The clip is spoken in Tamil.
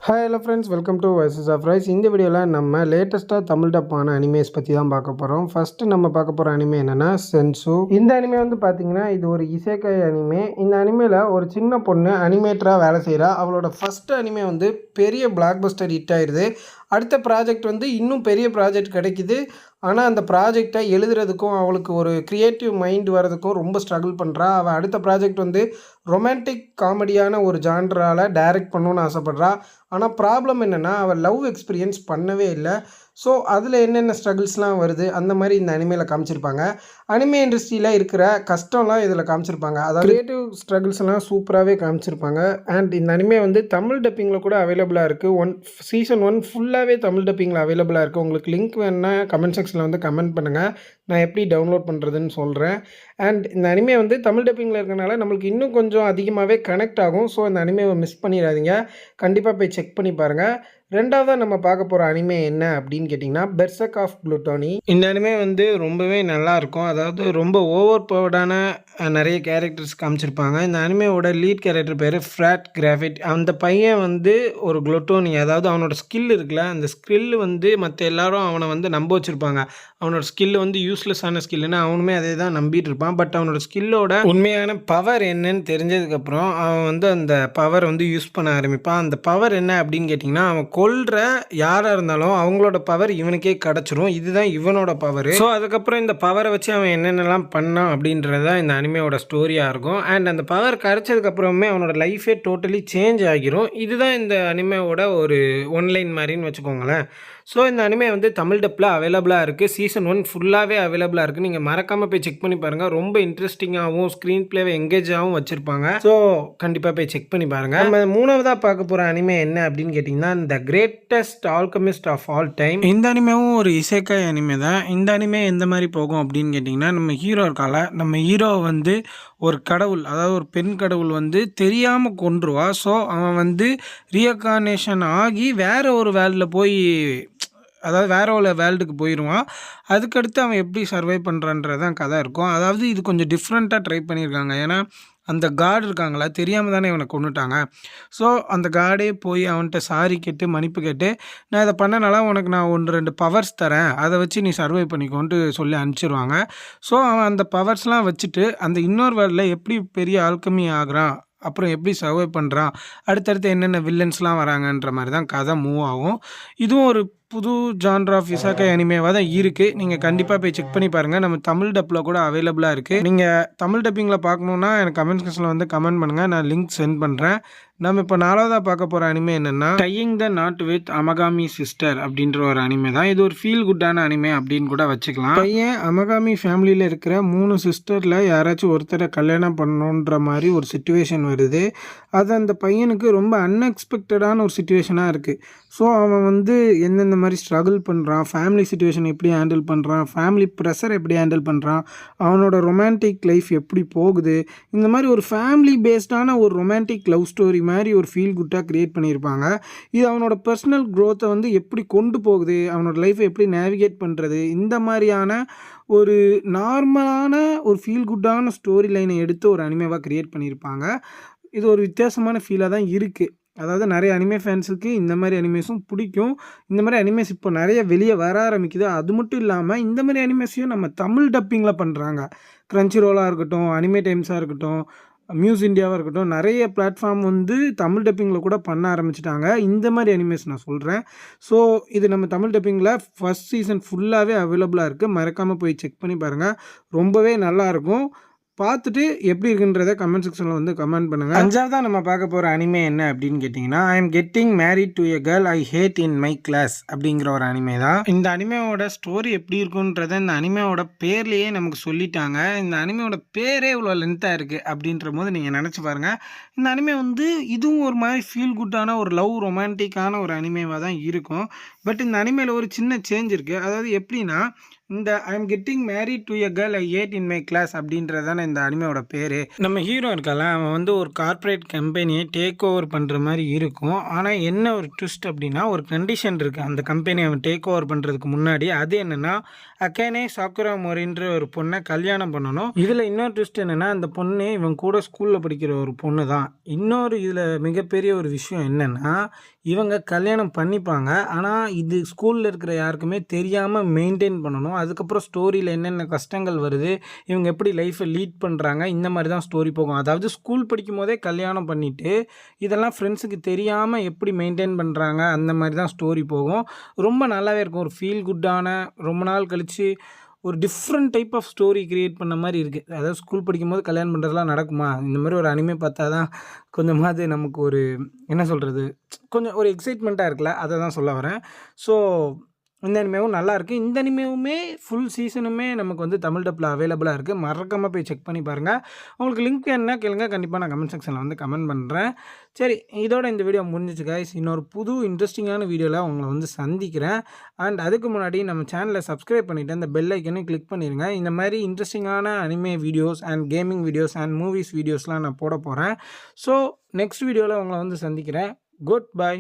Hi hello friends, welcome to Voices of Rise. இந்த வீடியோவில் நம்ம லேட்டஸ்ட்டாக தமிழ் டப்பான அனிமேஸ் பற்றி தான் பார்க்க போகிறோம். ஃபஸ்ட்டு நம்ம பார்க்க போகிற அனிமே என்னென்னா சென்சு. இந்த அனிமே வந்து பார்த்திங்கன்னா இது ஒரு இசேக்காய் அனிமே. இந்த அனிமேல ஒரு சின்ன பொண்ணு அனிமேட்டராக வேலை செய்கிறா. அவளோட ஃபஸ்ட்டு அனிமே வந்து பெரிய பிளாக் பஸ்டர் ஹிட் ஆயிடுது. அடுத்த ப்ராஜெக்ட் வந்து இன்னும் பெரிய ப்ராஜெக்ட் கிடைக்கிது. ஆனால் அந்த ப்ராஜெக்டை எழுதுறதுக்கும் அவளுக்கு ஒரு க்ரியேட்டிவ் மைண்ட் வரதுக்கும் ரொம்ப ஸ்ட்ரகிள் பண்ணுறா. அவள் அடுத்த ப்ராஜெக்ட் வந்து ரொமான்டிக் காமெடியான ஒரு ஜான்ரால் டைரக்ட் பண்ணணுன்னு ஆசைப்பட்றா. ஆனால் ப்ராப்ளம் என்னென்னா அவள் லவ் எக்ஸ்பீரியன்ஸ் பண்ணவே இல்லை. ஸோ அதில் என்னென்ன ஸ்ட்ரகிள்ஸ்லாம் வருது அந்த மாதிரி இந்த அனிமேயில் காமிச்சிருப்பாங்க. அனிமே இண்டஸ்ட்ரியில் இருக்கிற கஷ்டம்லாம் இதில் காமிச்சிருப்பாங்க. அதாவது க்ரியேட்டிவ் ஸ்ட்ரகிள்ஸ்லாம் சூப்பராகவே காமிச்சிருப்பாங்க. அண்ட் இந்த அனிமே வந்து தமிழ் டப்பிங்கில் கூட அவைலபிளாக இருக்குது. சீசன் 1 ஃபுல்லாகவே தமிழ் டப்பிங்கில் அவைலபிளாக இருக்குது. உங்களுக்கு லிங்க் வேணுன்னா கமெண்ட் செக்ஷனில் வந்து கமெண்ட் பண்ணுங்கள். நான் எப்படி டவுன்லோட் பண்ணுறதுன்னு சொல்கிறேன். அண்ட் இந்த அனிமே வந்து தமிழ் டப்பிங்கில் இருக்கிறனால நம்மளுக்கு இன்னும் கொஞ்சம் அதிகமாகவே கனெக்ட் ஆகும். ஸோ இந்த அனிமேவை மிஸ் பண்ணிடாதீங்க. கண்டிப்பாக போய் செக் பண்ணி பாருங்கள். ரெண்டாவதாக நம்ம பார்க்க போகிற அனிமே என்ன அப்படின்னு கேட்டிங்கன்னா பெர்சர்க் ஆஃப் ப்ளூட்டோனி. இந்த அனிமே வந்து ரொம்பவே நல்லாயிருக்கும். அதாவது ரொம்ப ஓவர் பவர்டான நிறைய கேரக்டர்ஸ் காமிச்சிருப்பாங்க. இந்த அனிமேவோட லீட் கேரக்டர் பேர் ஃப்ராட் கிராஃபிட். அந்த பையன் வந்து ஒரு குளோட்டோனி, அதாவது அவனோட ஸ்கில் இருக்குல்ல, அந்த ஸ்கில் வந்து மற்ற எல்லாரும் அவனை வந்து நம்ப வச்சுருப்பாங்க. அவனோட ஸ்கில் வந்து யூஸ்லெஸ்ஸான ஸ்கில்லுன்னு அவனுமே அதே தான் நம்பிட்டு இருப்பான். பட் அவனோட ஸ்கில்லோட உண்மையான பவர் என்னன்னு தெரிஞ்சதுக்கப்புறம் அவன் வந்து அந்த பவர் வந்து யூஸ் பண்ண ஆரம்பிப்பான். அந்த பவர் என்ன அப்படின்னு கேட்டிங்கன்னா, அவன் கொல்ற யாராக இருந்தாலும் அவங்களோட பவர் இவனுக்கே கிடச்சிரும். இதுதான் இவனோட பவர். ஸோ அதுக்கப்புறம் இந்த பவரை வச்சு அவன் என்னென்னலாம் பண்ணான் அப்படின்றது தான் இந்த அனிமையோட ஸ்டோரியாக இருக்கும். அண்ட் அந்த பவர் கிடச்சதுக்கப்புறமே அவனோட லைஃபே டோட்டலி சேஞ்ச் ஆகிரும். இதுதான் இந்த அனிமையோட ஒரு ஒன்லைன் மாதிரின்னு வச்சுக்கோங்களேன். ஸோ இந்த அனிமே வந்து தமிழ் டப்பில் அவைலபிளாக இருக்குது. சீசன் 1 ஃபுல்லாகவே அவைலபிளாக இருக்குது. நீங்கள் மறக்காமல் போய் செக் பண்ணி பாருங்கள். ரொம்ப இன்ட்ரெஸ்டிங்காகவும் ஸ்க்ரீன் பிளேவை எங்கேஜாகவும் வச்சுருப்பாங்க. ஸோ கண்டிப்பாக போய் செக் பண்ணி பாருங்கள். நம்ம மூணாவதாக பார்க்க போகிற அனிமே என்ன அப்படின்னு கேட்டிங்கன்னா the greatest alchemist of all time. இந்த அனிமேவும் ஒரு இசைக்காய் அனிமே தான். இந்த அனிமே எந்த மாதிரி போகும் அப்படின்னு கேட்டிங்கன்னா, நம்ம ஹீரோ இருக்கால, நம்ம ஹீரோ வந்து ஒரு கடவுள், அதாவது ஒரு பெண் கடவுள் வந்து தெரியாமல் கொன்றுவா. ஸோ அவன் வந்து ரீஇன்கார்னேஷன் ஆகி வேறு ஒரு வேர்ல்டில் போய், அதாவது வேற ஒரு வேர்ல்டுக்கு போயிடுவான். அதுக்கடுத்து அவன் எப்படி சர்வை பண்ணுறான்றதான் கதை இருக்கும். அதாவது இது கொஞ்சம் டிஃப்ரெண்ட்டாக ட்ரை பண்ணியிருக்காங்க. ஏன்னா அந்த காட் இருக்காங்களா, தெரியாமல் தானே இவனை கொண்டுட்டாங்க. ஸோ அந்த காடே போய் அவன்கிட்ட சாரி கேட்டு மன்னிப்பு கேட்டு, நான் இதை பண்ணனால உனக்கு நான் 1-2 பவர்ஸ் தரேன், அதை வச்சு நீ சர்வை பண்ணிக்கோன்ட்டு சொல்லி அனுப்பிச்சிருவாங்க. ஸோ அவன் அந்த பவர்ஸ்லாம் வச்சுட்டு அந்த இன்னொரு வேர்ல்டில் எப்படி பெரிய ஆல்கமி ஆகுறான், அப்புறம் எப்படி சர்வை பண்ணுறான், அடுத்தடுத்து என்னென்ன வில்லன்ஸ்லாம் வராங்கன்ற மாதிரி தான் கதை மூவ் ஆகும். இதுவும் ஒரு புது ஜான்ரா ஆஃப் இசேக்காய் அனிமேவாக தான் இருக்குது. நீங்கள் கண்டிப்பாக போய் செக் பண்ணி பாருங்கள். நம்ம தமிழ் டப்பில் கூட அவைலபிளாக இருக்குது. நீங்கள் தமிழ் டப்பிங்கில் பார்க்கணுன்னா எனக்கு கமெண்ட் செக்ஷனில் வந்து கமெண்ட் பண்ணுங்கள், நான் லிங்க் சென்ட் பண்ணுறேன். நம்ம இப்போ நாலாவதாக பார்க்க போகிற அனிமே என்னென்னா tying the knot with Amagami sister அப்படின்ற ஒரு அனிமே தான். இது ஒரு ஃபீல் குட்டான அனிமே அப்படின்னு கூட வச்சுக்கலாம். பையன் அமகாமி ஃபேமிலியில் இருக்கிற 3 சிஸ்டரில் யாராச்சும் ஒருத்தரை கல்யாணம் பண்ணணுன்ற மாதிரி ஒரு சிச்சுவேஷன் வருது. அது அந்த பையனுக்கு ரொம்ப அன்எக்ஸ்பெக்டடான ஒரு சிச்சுவேஷனாக இருக்குது. ஸோ அவன் வந்து எந்தெந்த மாதிரி ஸ்ட்ரகிள் பண்ணுறான், ஃபேமிலி சிச்சுவேஷன் எப்படி ஹேண்டில் பண்ணுறான், ஃபேமிலி ப்ரெஷர் எப்படி ஹேண்டில் பண்ணுறான், அவனோட ரொமான்டிக் லைஃப் எப்படி போகுது, இந்த மாதிரி ஒரு ஃபேமிலி பேஸ்டான ஒரு ரொமான்டிக் லவ் ஸ்டோரி மாதிரி ஒரு ஃபீல் குட்டாக க்ரியேட் பண்ணியிருப்பாங்க. இது அவனோட பர்சனல் க்ரோத்தை வந்து எப்படி கொண்டு போகுது, அவனோட லைஃப்பை எப்படி நேவிகேட் பண்ணுறது, இந்த மாதிரியான ஒரு நார்மலான ஒரு ஃபீல் குட்டான ஸ்டோரி லைனை எடுத்து ஒரு அனிமேவாக க்ரியேட் பண்ணியிருப்பாங்க. இது ஒரு வித்தியாசமான ஃபீலாக தான் இருக்குது. அதாவது நிறைய அனிமே ஃபேன்ஸுக்கு இந்த மாதிரி அனிமேஸும் பிடிக்கும். இந்த மாதிரி அனிமேஸ் இப்போ நிறைய வெளியே வர ஆரம்பிக்குது. அது மட்டும் இல்லாமல் இந்த மாதிரி அனிமேஸையும் நம்ம தமிழ் டப்பிங்கில் பண்ணுறாங்க. கிரன்ச்சி ரோலாக இருக்கட்டும், அனிமே டைம்ஸாக இருக்கட்டும், மியூஸ் இந்தியாவாக இருக்கட்டும், நிறைய பிளாட்ஃபார்ம் வந்து தமிழ் டப்பிங்கில் கூட பண்ண ஆரம்பிச்சிட்டாங்க. இந்த மாதிரி அனிமேஸ் நான் சொல்கிறேன். ஸோ இது நம்ம தமிழ் டப்பிங்கில் ஃபஸ்ட் சீசன் ஃபுல்லாகவே அவைலபிளாக இருக்குது. மறக்காமல் போய் செக் பண்ணி பாருங்கள். ரொம்பவே நல்லாயிருக்கும். பார்த்துட்டு எப்படி இருக்குன்றதை கமெண்ட் செக்ஷனில் வந்து கமெண்ட் பண்ணுங்கள். அஞ்சாவதாக நம்ம பார்க்க போகிற அனிமே என்ன அப்படின்னு கேட்டிங்கன்னா I am getting married to a girl I hate in my class அப்படிங்கிற ஒரு அனிமே தான். இந்த அனிமேவோட ஸ்டோரி எப்படி இருக்குன்றதை இந்த அனிமேவோட பேர்லேயே நமக்கு சொல்லிட்டாங்க. இந்த அனிமேவோட பேரே இவ்வளோ லென்த்தாக இருக்குது அப்படின்ற போது நீங்கள் நினச்சி பாருங்கள். இந்த அனிமே வந்து இதுவும் ஒரு மாதிரி ஃபீல் குட்டான ஒரு லவ் ரொமான்டிக்கான ஒரு அனிமேவாக தான் இருக்கும். பட் இந்த அனிமேல ஒரு சின்ன சேஞ்ச் இருக்குது. அதாவது எப்படின்னா, இந்த I am getting married to a girl I hate in my class அப்படின்றதான இந்த அனிமேவோட பேர். நம்ம ஹீரோ இருக்கால, அவன் வந்து ஒரு கார்ப்பரேட் கம்பெனியை டேக் ஓவர் பண்ணுற மாதிரி இருக்கும். ஆனால் என்ன ஒரு ட்விஸ்ட் அப்படின்னா, ஒரு கண்டிஷன் இருக்குது அந்த கம்பெனியை அவன் டேக் ஓவர் பண்ணுறதுக்கு முன்னாடி. அது என்னென்னா, அகானே சாக்குரா மோரின்ற ஒரு பொண்ணை கல்யாணம் பண்ணணும். இதில் இன்னொரு ட்விஸ்ட் என்னென்னா, அந்த பொண்ணு இவன் கூட ஸ்கூலில் படிக்கிற ஒரு பொண்ணு தான். இன்னொரு இதில் மிகப்பெரிய ஒரு விஷயம் என்னென்னா, இவங்க கல்யாணம் பண்ணிப்பாங்க. ஆனா, இது ஸ்கூல்ல இருக்கிற யாருக்குமே தெரியாம மெயின்டெயின் பண்ணணும். அதுக்கப்புறம் ஸ்டோரியில என்னென்ன கஷ்டங்கள் வருது, இவங்க எப்படி லைஃப்ப லீட் பண்றாங்க, இந்த மாரி தான் ஸ்டோரி போகும். அதாவது ஸ்கூல் படிக்கும்போதே கல்யாணம் பண்ணிட்டு, இதெல்லாம் ஃப்ரெண்ட்ஸுக்கு தெரியாம எப்படி மெயின்டெயின் பண்றாங்க, அந்த மாரி தான் ஸ்டோரி போகும். ரொம்ப நல்லாவே இருக்கும். ஒரு ஃபீல் குட்டான ரொம்ப நாள் கழிச்சு ஒரு different type of story create பண்ண மாரி இருக்கு. அதாவது ஸ்கூல் படிக்கும்போது கல்யாணம் பண்ணுறதுலாம் நடக்குமா? இந்த மாரி ஒரு அனிமே பார்த்தா தான் கொஞ்சமாவது நமக்கு ஒரு என்ன சொல்றது? கொஞ்சம் ஒரு எக்ஸைட்மெண்ட்டா இருக்குல்ல, அத தான் சொல்ல வரேன். ஸோ இந்த அனிமேவும் நல்லாயிருக்கு. இந்த அனிமேவுமே ஃபுல் சீசனுமே நமக்கு வந்து தமிழ் டப்ல அவைலபிளா இருக்கு. மறக்காம போய் செக் பண்ணி பாருங்க. உங்களுக்கு லிங்க் வேணுனா கேளுங்க. கண்டிப்பா நான் கமெண்ட் செக்ஷன்ல வந்து கமெண்ட் பண்றேன். சரி, இதோட இந்த வீடியோ முடிஞ்சுச்சு கைஸ். இன்னொரு புது இன்ட்ரஸ்டிங்கான வீடியோல உங்கள வந்து சந்திக்கிறேன். அண்ட் அதுக்கு முன்னாடி நம்ம சேனல சப்ஸ்கிரைப் பண்ணிட்டு அந்த பெல் ஐக்கனையும் கிளிக் பண்ணிருங்க. இந்த மாரி இன்ட்ரஸ்டிங்கான anime videos and gaming videos and movies வீடியோஸ்லாம் நான் போட போறேன். ஸோ நெக்ஸ்ட் வீடியோல உங்கள வந்து சந்திக்கிறேன். Good bye.